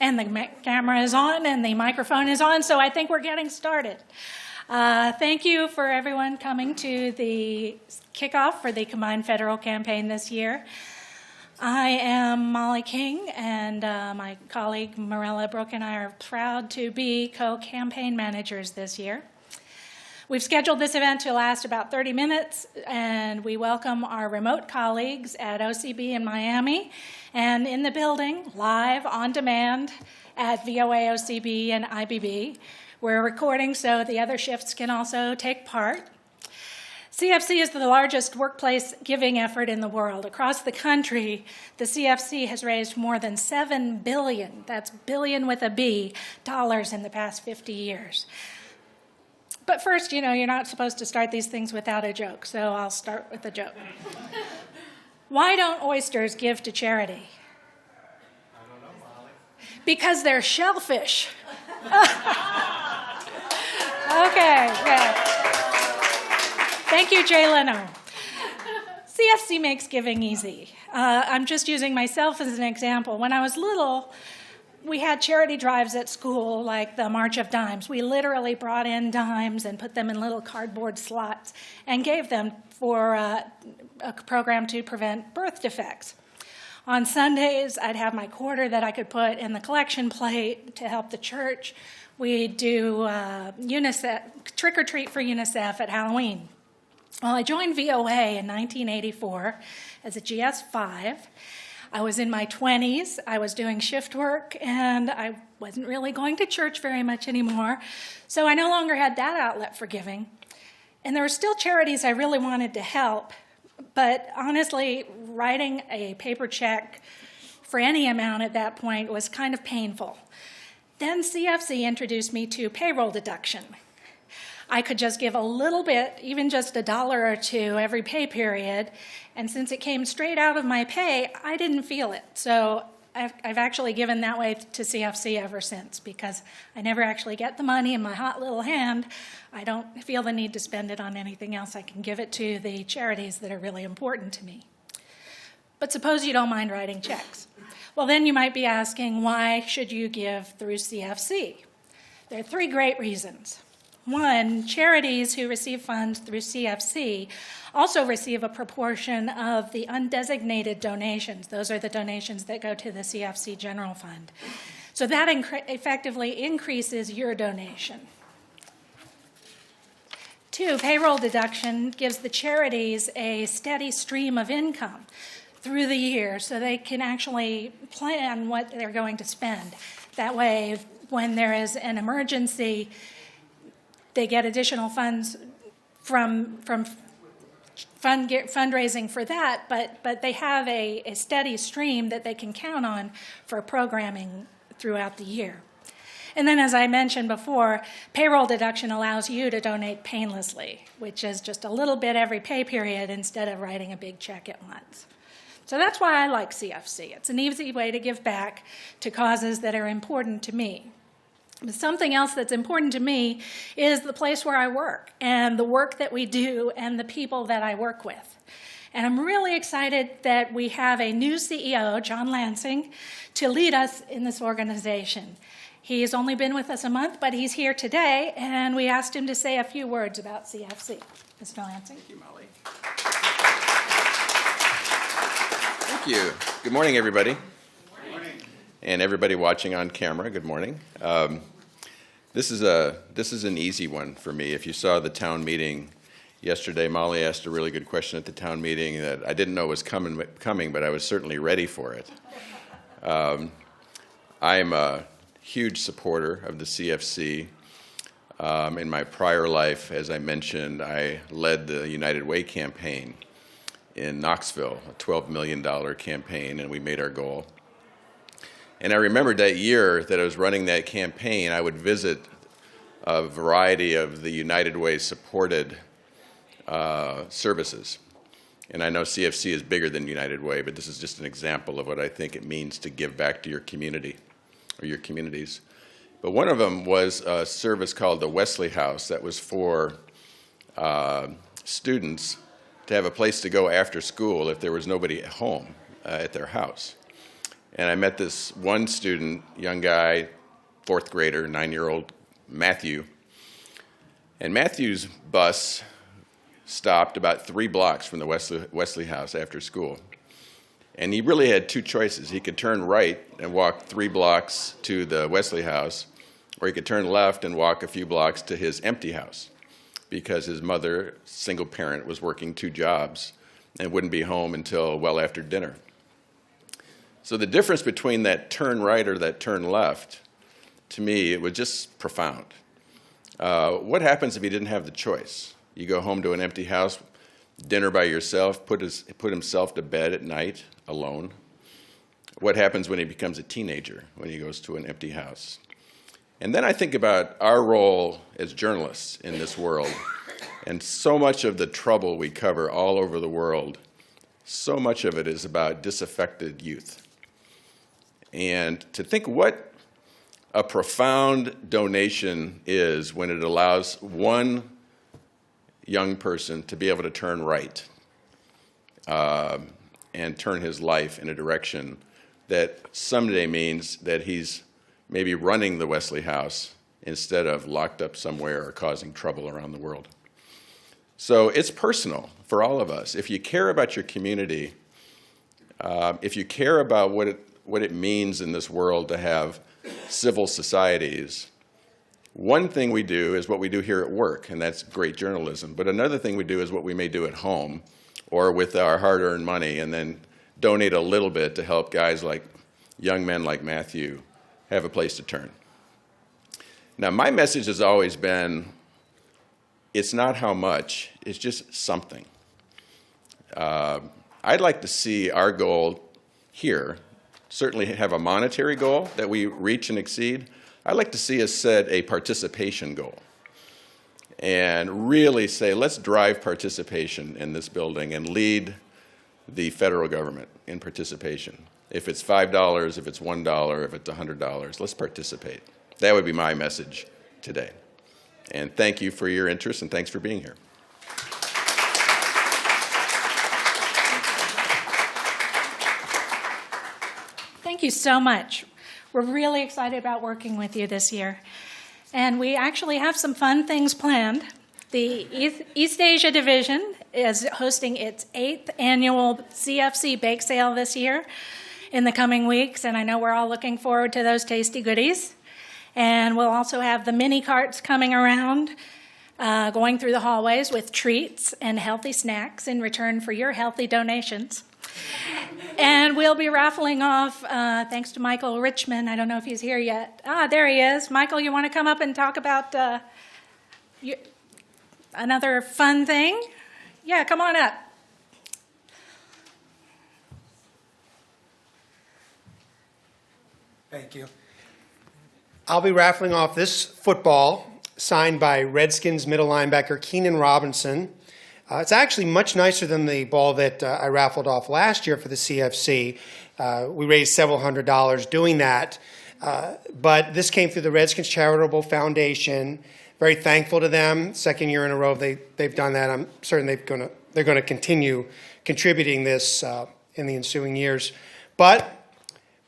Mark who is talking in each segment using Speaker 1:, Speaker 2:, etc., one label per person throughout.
Speaker 1: And the camera is on and the microphone is on, so I think we're getting started. Thank you for everyone coming to the kickoff for the Combined Federal Campaign this year. I am Molly King, and my colleague Marella Brooke and I are proud to be co-campaign managers this year. We've scheduled this event to last about 30 minutes, and we welcome our remote colleagues at OCB in Miami and in the building, live on demand at VOA OCB and IBB. We're recording so the other shifts can also take part. CFC is the largest workplace giving effort in the world. Across the country, the CFC has raised more than $7 billion, that's billion with a B, dollars in the past 50 years. But first, you're not supposed to start these things without a joke, so I'll start with a joke. Why don't oysters give to charity?
Speaker 2: I don't know, Molly.
Speaker 1: Because they're shellfish. Okay, yeah. Thank you, Jay Leno. CFC makes giving easy. I'm just using myself as an example. When I was little, we had charity drives at school, like the March of Dimes. We literally brought in dimes and put them in little cardboard slots and gave them for a program to prevent birth defects. On Sundays, I'd have my quarter that I could put in the collection plate to help the church. We'd do UNICEF, trick or treat for UNICEF at Halloween. Well, I joined VOA in 1984 as a GS5. I was in my 20s, I was doing shift work, and I wasn't really going to church very much anymore, so I no longer had that outlet for giving. And there were still charities I really wanted to help, but honestly, writing a paper check for any amount at that point was kind of painful. Then CFC introduced me to payroll deduction. I could just give a little bit, even just $1 or $2 every pay period, and since it came straight out of my pay, I didn't feel it. So I've actually given that way to CFC ever since, because I never actually get the money in my hot little hand. I don't feel the need to spend it on anything else. I can give it to the charities that are really important to me. But suppose you don't mind writing checks. Well, then you might be asking, why should you give through CFC? There are 3 great reasons. One, charities who receive funds through CFC also receive a proportion of the undesignated donations. Those are the donations that go to the CFC General Fund. So that effectively increases your donation. 2, payroll deduction gives the charities a steady stream of income through the year so they can actually plan what they're going to spend. That way, when there is an emergency, they get additional funds from fundraising for that, but they have a steady stream that they can count on for programming throughout the year. And then, as I mentioned before, payroll deduction allows you to donate painlessly, which is just a little bit every pay period instead of writing a big check at once. So that's why I like CFC. It's an easy way to give back to causes that are important to me. But something else that's important to me is the place where I work and the work that we do and the people that I work with. And I'm really excited that we have a new CEO, John Lansing, to lead us in this organization. He's only been with us a month, but he's here today, and we asked him to say a few words about CFC. Mr. Lansing.
Speaker 2: Thank you, Molly. Thank you. Good morning, everybody. Good morning. And everybody watching on camera, good morning. This is an easy one for me. If you saw the town meeting yesterday, Molly asked a really good question at the town meeting that I didn't know was coming, but I was certainly ready for it. I am a huge supporter of the CFC. In my prior life, as I mentioned, I led the United Way campaign in Knoxville, a $12 million campaign, and we made our goal. And I remembered that year that I was running that campaign, I would visit a variety of the United Way supported services. And I know CFC is bigger than United Way, but this is just an example of what I think it means to give back to your community or your communities. But one of them was a service called the Wesley House that was for students to have a place to go after school if there was nobody at home at their house. And I met this one student, young guy, fourth grader, 9-year-old Matthew. And Matthew's bus stopped about 3 blocks from the Wesley House after school. And he really had 2 choices. He could turn right and walk 3 blocks to the Wesley House, or he could turn left and walk a few blocks to his empty house, because his mother, single parent, was working 2 jobs and wouldn't be home until well after dinner. So the difference between that turn right or that turn left, to me, it was just profound. What happens if he didn't have the choice? You go home to an empty house, dinner by yourself, put himself to bed at night alone. What happens when he becomes a teenager, when he goes to an empty house? And then I think about our role as journalists in this world, and so much of the trouble we cover all over the world, so much of it is about disaffected youth. And to think what a profound donation is when it allows one young person to be able to turn right and turn his life in a direction that someday means that he's maybe running the Wesley House instead of locked up somewhere or causing trouble around the world. So it's personal for all of us. If you care about your community, if you care about what it means in this world to have civil societies, one thing we do is what we do here at work, and that's great journalism. But another thing we do is what we may do at home or with our hard-earned money, and then donate a little bit to help guys like young men like Matthew have a place to turn. Now, my message has always been, it's not how much, it's just something. I'd like to see our goal here certainly have a monetary goal that we reach and exceed. I'd like to see us set a participation goal and really say, let's drive participation in this building and lead the federal government in participation. If it's $5, if it's $1, if it's $100, let's participate. That would be my message today. And thank you for your interest, and thanks for being here.
Speaker 1: Thank you so much. We're really excited about working with you this year. And we actually have some fun things planned. The East Asia Division is hosting its 8th annual CFC Bake Sale this year in the coming weeks, and I know we're all looking forward to those tasty goodies. And we'll also have the mini carts coming around, going through the hallways with treats and healthy snacks in return for your healthy donations. And we'll be raffling off, thanks to Michael Richmond. I don't know if he's here yet. There he is. Michael, you want to come up and talk about another fun thing? Yeah, come on up.
Speaker 3: Thank you. I'll be raffling off this football signed by Redskins middle linebacker Keenan Robinson. It's actually much nicer than the ball that I raffled off last year for the CFC. We raised several $100s doing that. But this came through the Redskins Charitable Foundation. Very thankful to them. Second year in a row they've done that. I'm certain they're going to continue contributing this in the ensuing years. But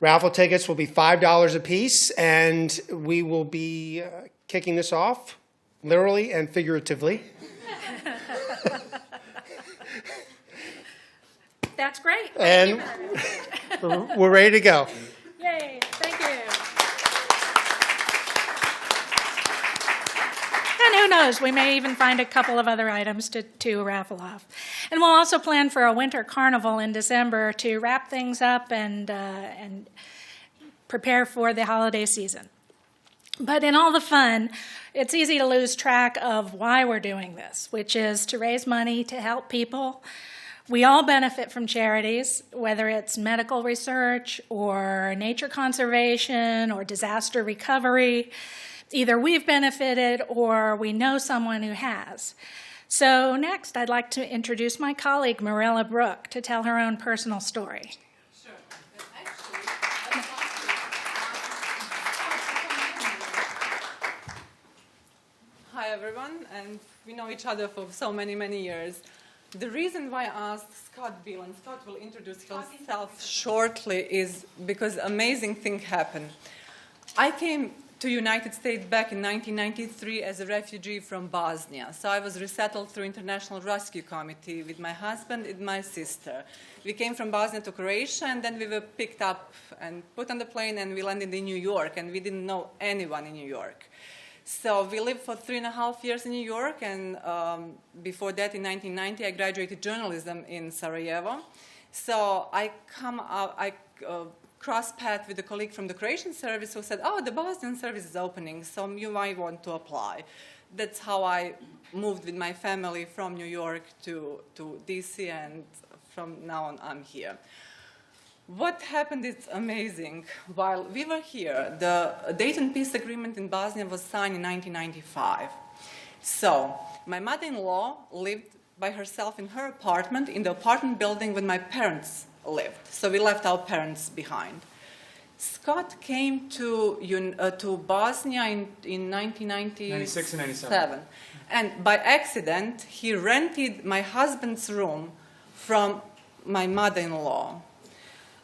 Speaker 3: raffle tickets will be $5 a piece, and we will be kicking this off, literally and figuratively.
Speaker 1: That's great.
Speaker 3: And we're ready to go.
Speaker 1: Yay, thank you. And who knows, we may even find a couple of other items to raffle off. And we'll also plan for a winter carnival in December to wrap things up and prepare for the holiday season. But in all the fun, it's easy to lose track of why we're doing this, which is to raise money to help people. We all benefit from charities, whether it's medical research or nature conservation or disaster recovery. Either we've benefited or we know someone who has. So next, I'd like to introduce my colleague, Marilla Brooke, to tell her own personal story.
Speaker 4: Sure. But actually, hi, everyone. And we know each other for so many, many years. The reason why I asked Scott Beal, and Scott will introduce himself shortly, is because amazing thing happened. I came to United States back in 1993 as a refugee from Bosnia. So I was resettled through International Rescue Committee with my husband and my sister. We came from Bosnia to Croatia, and then we were picked up and put on the plane, and we landed in New York, and we didn't know anyone in New York. So we lived for 3.5 years in New York, and before that, in 1990, I graduated journalism in Sarajevo. So I crossed paths with a colleague from the Croatian service who said, oh, the Bosnian service is opening, so you might want to apply. That's how I moved with my family from New York to DC, and from now on, I'm here. What happened is amazing. While we were here, the Dayton Peace Agreement in Bosnia was signed in 1995. So my mother-in-law lived by herself in her apartment, in the apartment building when my parents lived. So we left our parents behind. Scott came to Bosnia in 1996 and 97. And by accident, he rented my husband's room from my mother-in-law.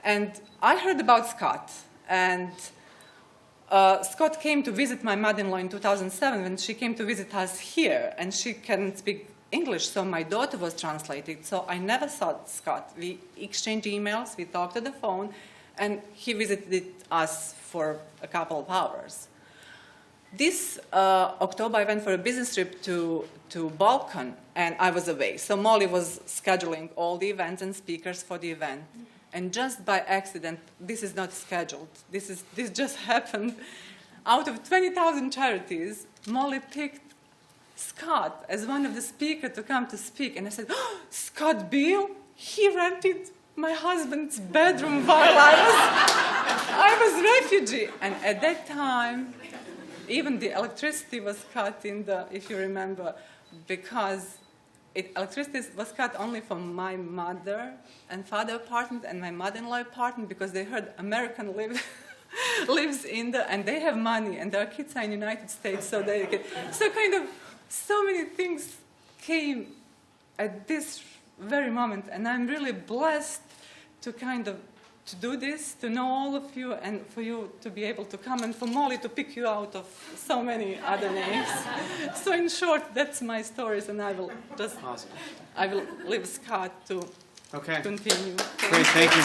Speaker 4: And I heard about Scott, and Scott came to visit my mother-in-law in 2007 when she came to visit us here, and she can speak English, so my daughter was translated. So I never saw Scott. We exchanged emails, we talked on the phone, and he visited us for a couple of hours. This October, I went for a business trip to Balkan, and I was away. So Molly was scheduling all the events and speakers for the event. And just by accident, this is not scheduled. This just happened. Out of 20,000 charities, Molly picked Scott as one of the speakers to come to speak. And I said, oh, Scott Beal? He rented my husband's bedroom while I was refugee. And at that time, even the electricity was cut in the, if you remember, because electricity was cut only from my mother and father apartment and my mother-in-law apartment, because they heard American lives in the, and they have money, and their kids are in the United States, so they get, so many things came at this very moment, and I'm really blessed to to do this, to know all of you, and for you to be able to come, and for Molly to pick you out of so many other names. So in short, that's my stories, and I will leave Scott to continue.
Speaker 5: Great, thank you,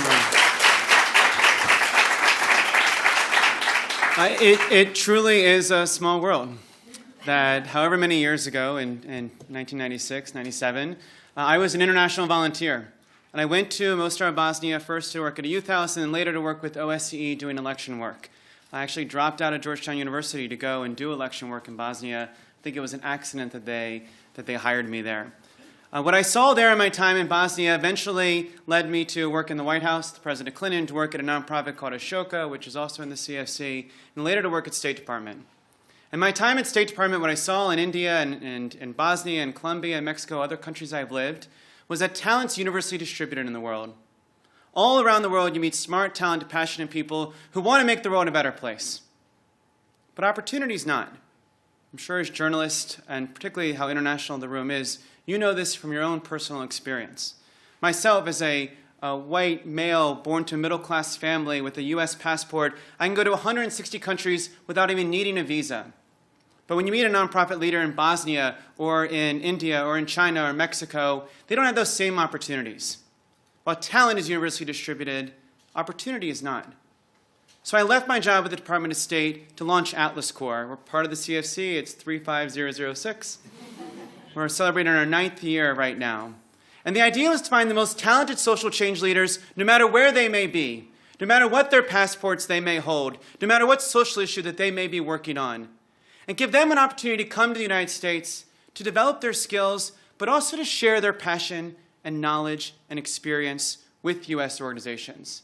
Speaker 5: Marie. It truly is a small world. That however many years ago, in 1996, 97, I was an international volunteer. And I went to Mostar, Bosnia, first to work at a youth house, and then later to work with OSCE doing election work. I actually dropped out of Georgetown University to go and do election work in Bosnia. I think it was an accident that they hired me there. What I saw there in my time in Bosnia eventually led me to work in the White House, with President Clinton, to work at a nonprofit called Ashoka, which is also in the CFC, and later to work at State Department. In my time at State Department, what I saw in India and Bosnia and Colombia and Mexico, other countries I've lived, was that talent's universally distributed in the world. All around the world, you meet smart, talented, passionate people who want to make the world a better place. But opportunity's not. I'm sure as journalists, and particularly how international the room is, you know this from your own personal experience. Myself, as a white male born to a middle-class family with a U.S. passport, I can go to 160 countries without even needing a visa. But when you meet a nonprofit leader in Bosnia or in India or in China or Mexico, they don't have those same opportunities. While talent is universally distributed, opportunity is not. So I left my job with the Department of State to launch Atlas Corps. We're part of the CFC. It's 35006. We're celebrating our 9th year right now. And the ideal is to find the most talented social change leaders, no matter where they may be, no matter what their passports they may hold, no matter what social issue that they may be working on, and give them an opportunity to come to the United States to develop their skills, but also to share their passion and knowledge and experience with U.S. organizations.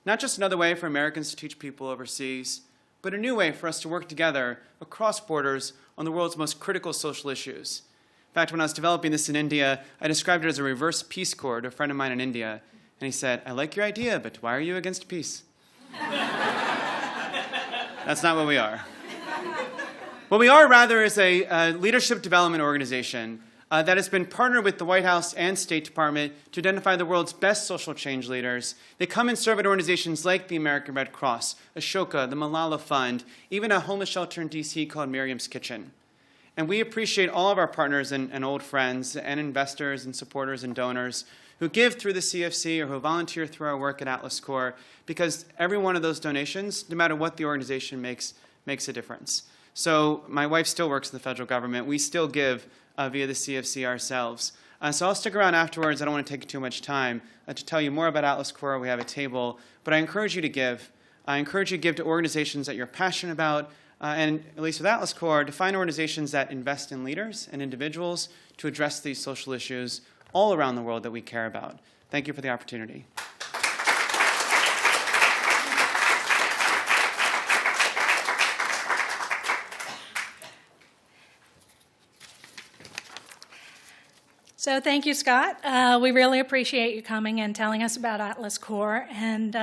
Speaker 5: Not just another way for Americans to teach people overseas, but a new way for us to work together across borders on the world's most critical social issues. In fact, when I was developing this in India, I described it as a reverse Peace Corps to a friend of mine in India. And he said, I like your idea, but why are you against peace? That's not what we are. What we are, rather, is a leadership development organization that has been partnered with the White House and State Department to identify the world's best social change leaders. They come and serve at organizations like the American Red Cross, Ashoka, the Malala Fund, even a homeless shelter in D.C. called Miriam's Kitchen. And we appreciate all of our partners and old friends and investors and supporters and donors who give through the CFC or who volunteer through our work at Atlas Corps, because every one of those donations, no matter what the organization makes a difference. So my wife still works in the federal government. We still give via the CFC ourselves. So I'll stick around afterwards. I don't want to take too much time to tell you more about Atlas Corps. We have a table. But I encourage you to give. I encourage you to give to organizations that you're passionate about, and at least with Atlas Corps, to find organizations that invest in leaders and individuals to address these social issues all around the world that we care about. Thank you for the opportunity.
Speaker 1: So thank you, Scott. We really appreciate you coming and telling us about Atlas Corps. And,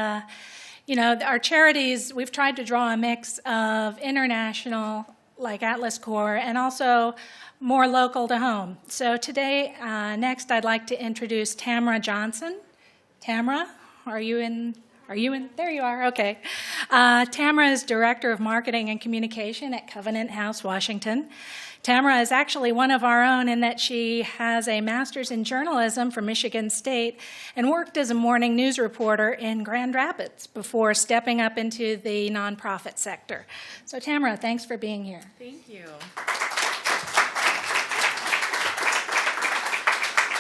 Speaker 1: you know, our charities, we've tried to draw a mix of international, like Atlas Corps, and also more local to home. So today, next, I'd like to introduce Tamara Johnson. Tamara, are you in? There you are, okay. Tamara is Director of Marketing and Communication at Covenant House, Washington. Tamara is actually one of our own in that she has a master's in journalism from Michigan State and worked as a morning news reporter in Grand Rapids before stepping up into the nonprofit sector. So Tamara, thanks for being here.
Speaker 6: Thank you.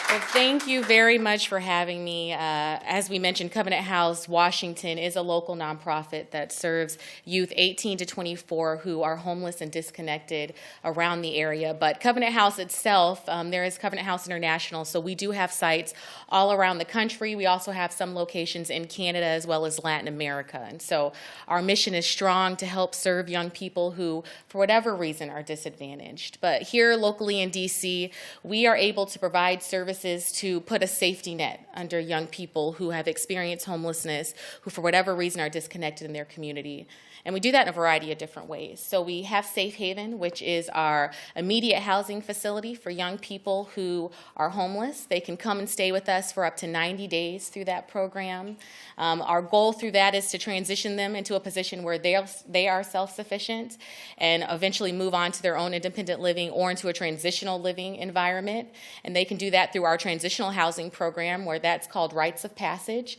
Speaker 6: Well, thank you very much for having me. As we mentioned, Covenant House Washington is a local nonprofit that serves youth 18 to 24 who are homeless and disconnected around the area. But Covenant House itself, there is Covenant House International, so we do have sites all around the country. We also have some locations in Canada as well as Latin America. And so our mission is strong to help serve young people who, for whatever reason, are disadvantaged. But here locally in D.C., we are able to provide services to put a safety net under young people who have experienced homelessness, who for whatever reason are disconnected in their community. And we do that in a variety of different ways. So we have Safe Haven, which is our immediate housing facility for young people who are homeless. They can come and stay with us for up to 90 days through that program. Our goal through that is to transition them into a position where they are self-sufficient and eventually move on to their own independent living or into a transitional living environment. And they can do that through our transitional housing program, where that's called Rites of Passage.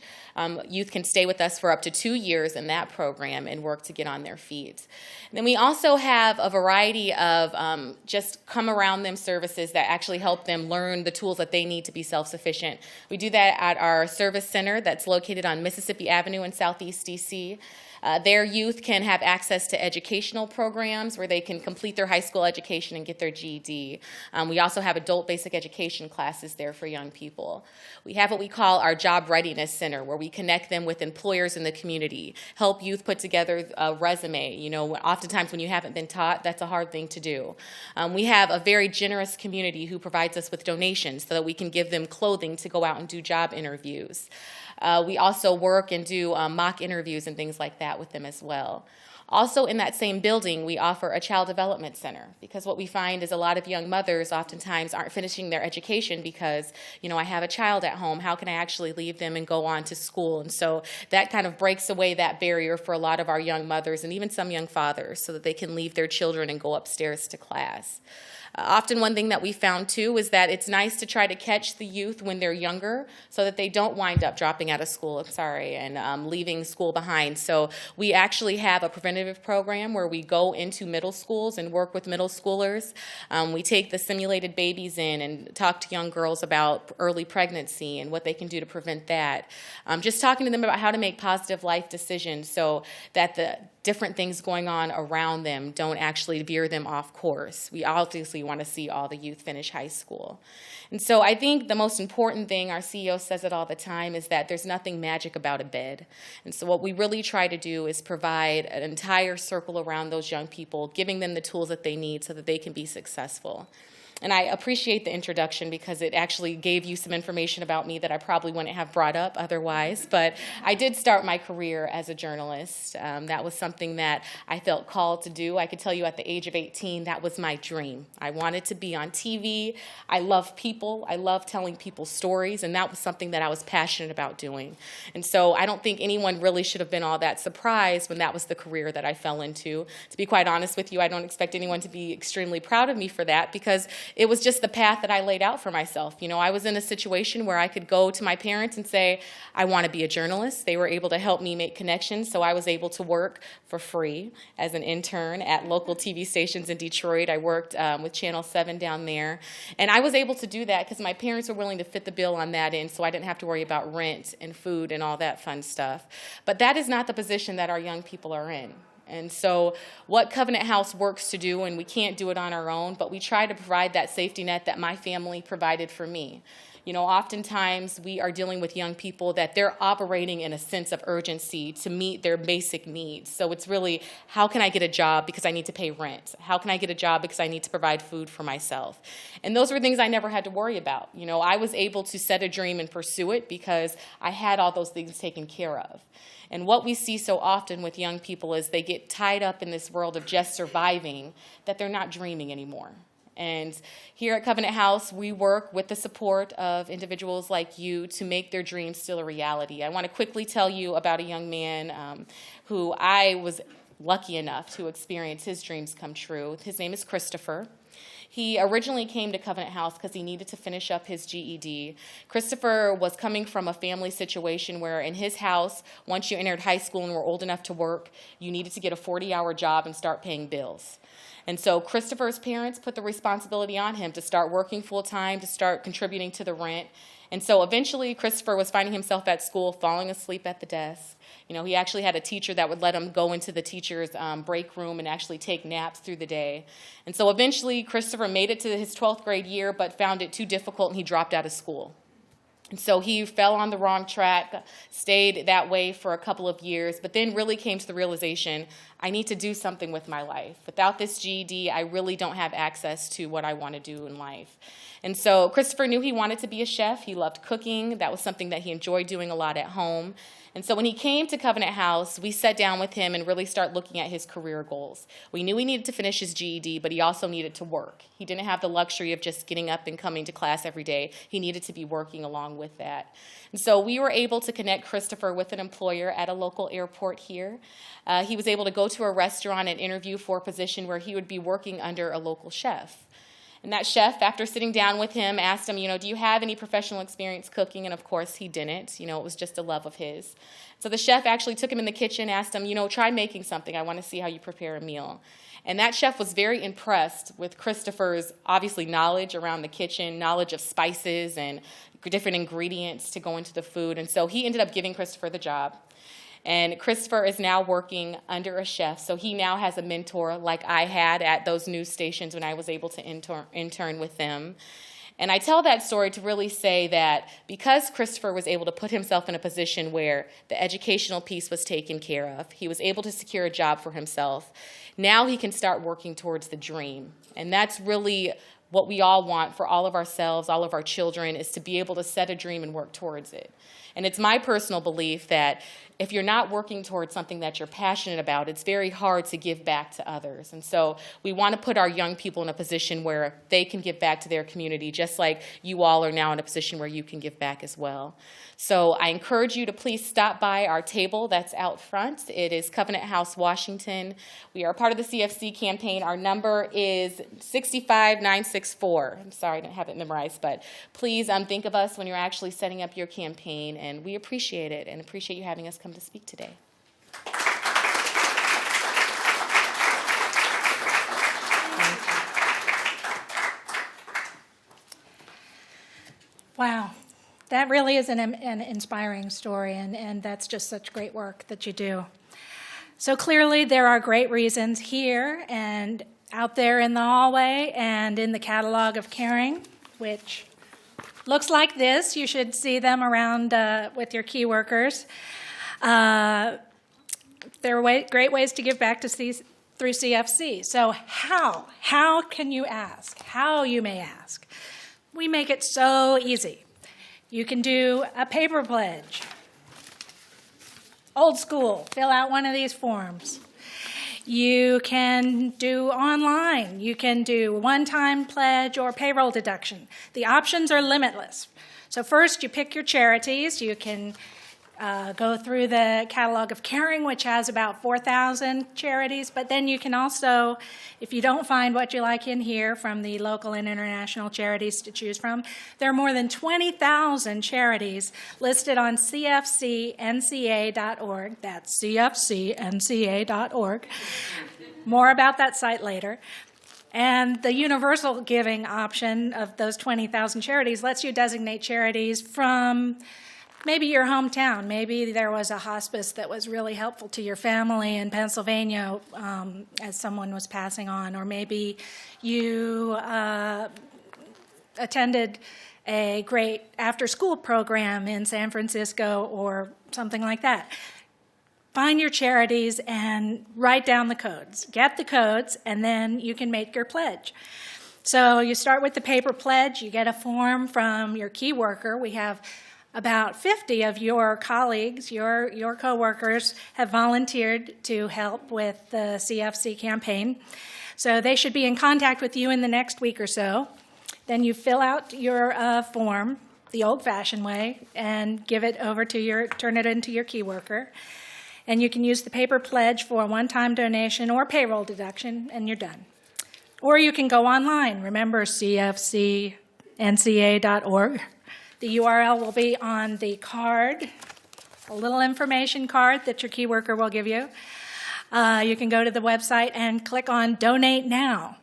Speaker 6: Youth can stay with us for up to 2 years in that program and work to get on their feet. And then we also have a variety of just come around them services that actually help them learn the tools that they need to be self-sufficient. We do that at our service center that's located on Mississippi Avenue in Southeast DC. Their youth can have access to educational programs where they can complete their high school education and get their GED. We also have adult basic education classes there for young people. We have what we call our Job Readiness Center, where we connect them with employers in the community, help youth put together a resume. You know, oftentimes when you haven't been taught, that's a hard thing to do. We have a very generous community who provides us with donations so that we can give them clothing to go out and do job interviews. We also work and do mock interviews and things like that with them as well. Also in that same building, we offer a child development center, because what we find is a lot of young mothers oftentimes aren't finishing their education because, you know, I have a child at home. How can I actually leave them and go on to school? And so that kind of breaks away that barrier for a lot of our young mothers and even some young fathers so that they can leave their children and go upstairs to class. Often one thing that we found, too, is that it's nice to try to catch the youth when they're younger so that they don't wind up dropping out of school, and leaving school behind. So we actually have a preventative program where we go into middle schools and work with middle schoolers. We take the simulated babies in and talk to young girls about early pregnancy and what they can do to prevent that. Just talking to them about how to make positive life decisions so that the different things going on around them don't actually veer them off course. We obviously want to see all the youth finish high school. And so I think the most important thing, our CEO says it all the time, is that there's nothing magic about a bed. And so what we really try to do is provide an entire circle around those young people, giving them the tools that they need so that they can be successful. And I appreciate the introduction because it actually gave you some information about me that I probably wouldn't have brought up otherwise. But I did start my career as a journalist. That was something that I felt called to do. I could tell you at the age of 18, that was my dream. I wanted to be on TV. I love people. I love telling people stories, and that was something that I was passionate about doing. And so I don't think anyone really should have been all that surprised when that was the career that I fell into. To be quite honest with you, I don't expect anyone to be extremely proud of me for that because it was just the path that I laid out for myself. You know, I was in a situation where I could go to my parents and say, I want to be a journalist. They were able to help me make connections, so I was able to work for free as an intern at local TV stations in Detroit. I worked with Channel 7 down there. And I was able to do that because my parents were willing to fit the bill on that end, so I didn't have to worry about rent and food and all that fun stuff. But that is not the position that our young people are in. And so what Covenant House works to do, and we can't do it on our own, but we try to provide that safety net that my family provided for me. You know, oftentimes we are dealing with young people that they're operating in a sense of urgency to meet their basic needs. So it's really, how can I get a job because I need to pay rent? How can I get a job because I need to provide food for myself? And those were things I never had to worry about. You know, I was able to set a dream and pursue it because I had all those things taken care of. And what we see so often with young people is they get tied up in this world of just surviving that they're not dreaming anymore. And here at Covenant House, we work with the support of individuals like you to make their dreams still a reality. I want to quickly tell you about a young man who I was lucky enough to experience his dreams come true. His name is Christopher. He originally came to Covenant House because he needed to finish up his GED. Christopher was coming from a family situation where in his house, once you entered high school and were old enough to work, you needed to get a 40-hour job and start paying bills. And so Christopher's parents put the responsibility on him to start working full-time, to start contributing to the rent. And so eventually Christopher was finding himself at school, falling asleep at the desk. You know, he actually had a teacher that would let him go into the teacher's break room and actually take naps through the day. And so eventually Christopher made it to his 12th grade year but found it too difficult and he dropped out of school. And so he fell on the wrong track, stayed that way for a couple of years, but then really came to the realization, I need to do something with my life. Without this GED, I really don't have access to what I want to do in life. And so Christopher knew he wanted to be a chef. He loved cooking. That was something that he enjoyed doing a lot at home. And so when he came to Covenant House, we sat down with him and really started looking at his career goals. We knew he needed to finish his GED, but he also needed to work. He didn't have the luxury of just getting up and coming to class every day. He needed to be working along with that. And so we were able to connect Christopher with an employer at a local airport here. He was able to go to a restaurant and interview for a position where he would be working under a local chef. And that chef, after sitting down with him, asked him, you know, do you have any professional experience cooking? And of course he didn't. You know, it was just a love of his. So the chef actually took him in the kitchen, asked him, you know, try making something. I want to see how you prepare a meal. And that chef was very impressed with Christopher's, obviously, knowledge around the kitchen, knowledge of spices and different ingredients to go into the food. And so he ended up giving Christopher the job. And Christopher is now working under a chef, so he now has a mentor like I had at those news stations when I was able to intern with them. And I tell that story to really say that because Christopher was able to put himself in a position where the educational piece was taken care of, he was able to secure a job for himself, now he can start working towards the dream. And that's really what we all want for all of ourselves, all of our children, is to be able to set a dream and work towards it. And it's my personal belief that if you're not working towards something that you're passionate about, it's very hard to give back to others. And so we want to put our young people in a position where they can give back to their community, just like you all are now in a position where you can give back as well. So I encourage you to please stop by our table that's out front. It is Covenant House, Washington. We are part of the CFC campaign. Our number is 65964. I'm sorry, I didn't have it memorized, but please think of us when you're actually setting up your campaign, and we appreciate it and appreciate you having us come to speak today.
Speaker 1: Wow. That really is an inspiring story, and that's just such great work that you do. So clearly there are great reasons here and out there in the hallway and in the catalog of caring, which looks like this. You should see them around with your key workers. There are great ways to give back to through CFC. So how? How can you ask? How, you may ask? We make it so easy. You can do a paper pledge. Old school, fill out one of these forms. You can do online. You can do one-time pledge or payroll deduction. The options are limitless. So first, you pick your charities. You can go through the catalog of Caring, which has about 4,000 charities, but then you can also, if you don't find what you like in here from the local and international charities to choose from, there are more than 20,000 charities listed on cfcnca.org. That's cfcnca.org. More about that site later. And the universal giving option of those 20,000 charities lets you designate charities from maybe your hometown. Maybe there was a hospice that was really helpful to your family in Pennsylvania as someone was passing on, or maybe you attended a great after-school program in San Francisco or something like that. Find your charities and write down the codes. Get the codes, and then you can make your pledge. So you start with the paper pledge. You get a form from your key worker. We have about 50 of your colleagues, your coworkers, have volunteered to help with the CFC campaign. So they should be in contact with you in the next week or so. Then you fill out your form the old-fashioned way and give it over to turn it into your key worker. And you can use the paper pledge for a one-time donation or payroll deduction, and you're done. Or you can go online. Remember, cfcnca.org. The URL will be on the card, a little information card that your key worker will give you. You can go to the website and click on Donate Now.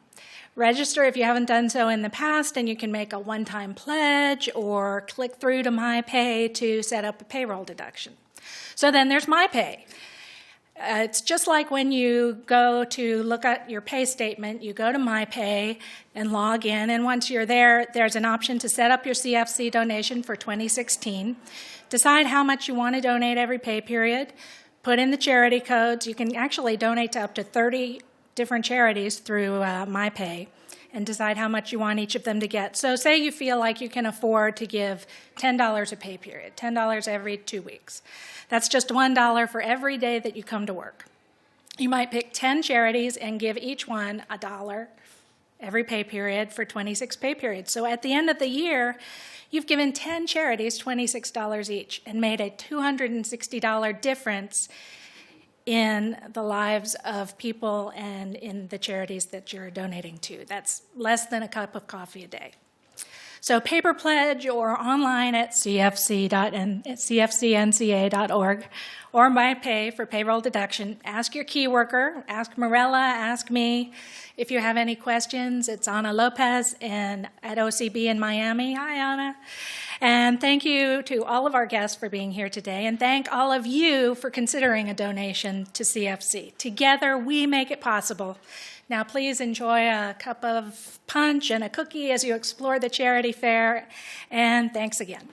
Speaker 1: Register if you haven't done so in the past, and you can make a one-time pledge or click through to MyPay to set up a payroll deduction. So then there's MyPay. It's just like when you go to look at your pay statement, you go to MyPay and log in, and once you're there, there's an option to set up your CFC donation for 2016. Decide how much you want to donate every pay period. Put in the charity codes. You can actually donate to up to 30 different charities through MyPay and decide how much you want each of them to get. So say you feel like you can afford to give $10 a pay period, $10 every 2 weeks. That's just $1 for every day that you come to work. You might pick 10 charities and give each one $1 every pay period for 26 pay periods. So at the end of the year, you've given 10 charities $26 each and made a $260 difference in the lives of people and in the charities that you're donating to. That's less than a cup of coffee a day. So paper pledge or online at cfcnca.org or MyPay for payroll deduction. Ask your key worker, ask Morella, ask me. If you have any questions, it's Ana Lopez at OCB in Miami. Hi, Ana. And thank you to all of our guests for being here today, and thank all of you for considering a donation to CFC. Together, we make it possible. Now, please enjoy a cup of punch and a cookie as you explore the charity fair, and thanks again.